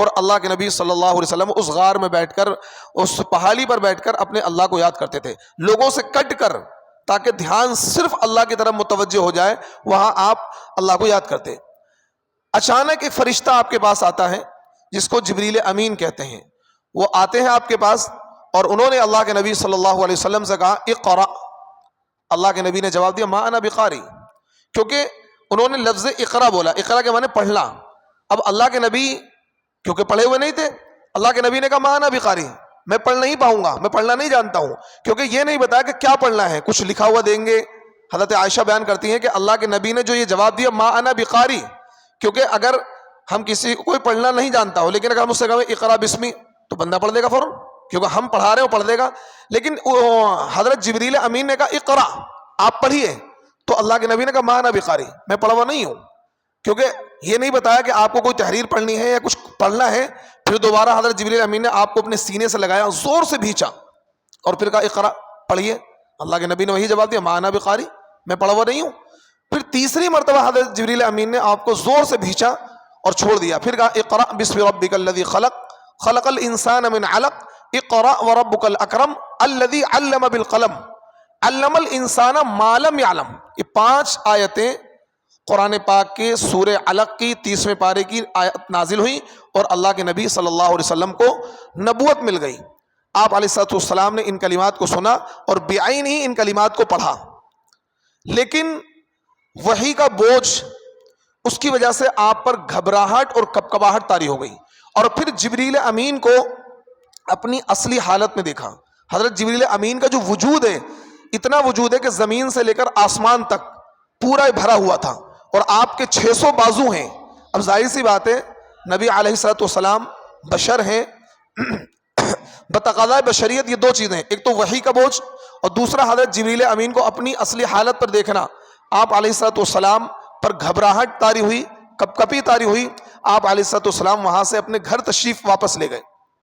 اور اللہ کے نبی صلی اللہ علیہ وسلم اس غار میں بیٹھ کر، اس پہاڑی پر بیٹھ کر اپنے اللہ کو یاد کرتے تھے، لوگوں سے کٹ کر، تاکہ دھیان صرف اللہ کی طرف متوجہ ہو جائے، وہاں آپ اللہ کو یاد کرتے۔ اچانک ایک فرشتہ آپ کے پاس آتا ہے جس کو جبریل امین کہتے ہیں، وہ آتے ہیں آپ کے پاس اور انہوں نے اللہ کے نبی صلی اللہ علیہ وسلم سے کہا اقرأ۔ اللہ کے نبی نے جواب دیا ما انا بقاری، کیونکہ انہوں نے لفظ اقرا بولا، اقرا کے معنی پڑھنا۔ اب اللہ کے نبی کیونکہ پڑھے ہوئے نہیں تھے، اللہ کے نبی نے کہا ما انا بقاری، میں پڑھ نہیں پاؤں گا، میں پڑھنا نہیں جانتا ہوں، کیونکہ یہ نہیں بتایا کہ کیا پڑھنا ہے، کچھ لکھا ہوا دیں گے۔ حضرت عائشہ بیان کرتی ہیں کہ اللہ کے نبی نے جو یہ جواب دیا ما انا بقاری، کیونکہ اگر ہم کسی کو کوئی پڑھنا نہیں جانتا ہو، لیکن اگر ہم اس سے کہیں اقرا بسمی تو بندہ پڑھ دے گا فوراً، کیونکہ ہم پڑھا رہے ہیں وہ پڑھ دے گا۔ لیکن حضرت جبریل امین نے کہا اقرا، آپ پڑھیے، تو اللہ کے نبی نے کہا ما انا بقاری، میں پڑھا ہوا نہیں ہوں، کیونکہ یہ نہیں بتایا کہ آپ کو کوئی تحریر پڑھنی ہے یا کچھ پڑھنا ہے۔ پھر دوبارہ حضرت جبریل امین نے آپ کو اپنے سینے سے لگایا، زور سے بھینچا اور پھر کہا اقرا، پڑھیے۔ اللہ کے نبی نے وہی جواب دیا ما انا بقاری، میں پڑھا ہوا نہیں ہوں۔ پھر تیسری مرتبہ حضرت جبریل امین نے آپ کو زور سے بھینچا اور چھوڑ دیا، پھر کہا اقرأ بسم ربک الذی خلق، خلق الانسان من علق، اقرأ وربک الاکرم الذی علم بالقلم، علم الانسان ما لم یعلم۔ یہ 5 آیتیں قرآن پاک کے سورہ علق کی 30ویں پارے کی آیت نازل ہوئی اور اللہ کے نبی صلی اللہ علیہ وسلم کو نبوت مل گئی۔ آپ علیہ السلام نے ان کلمات کو سنا اور بعین ہی ان کلمات کو پڑھا، لیکن وحی کا بوجھ اس کی وجہ سے آپ پر گھبراہٹ اور کپکپاہٹ طاری ہو گئی، اور پھر جبریل امین کو اپنی اصلی حالت میں دیکھا۔ حضرت جبریل امین کا جو وجود ہے، اتنا وجود ہے کہ زمین سے لے کر آسمان تک پورا بھرا ہوا تھا، اور آپ کے 600 بازو ہیں۔ اب ظاہر سی بات ہے نبی علیہ السلام بشر ہیں، بتقاضۂ بشریت یہ 2 چیزیں، ایک تو وحی کا بوجھ اور دوسرا حضرت جبریل امین کو اپنی اصلی حالت پر دیکھنا۔ آپ علیہ السلام پر گھبراہٹ طاری ہوئی، کپکپی طاری ہوئی، آپ علیہ السلام وہاں سے اپنے گھر تشریف واپس لے گئے۔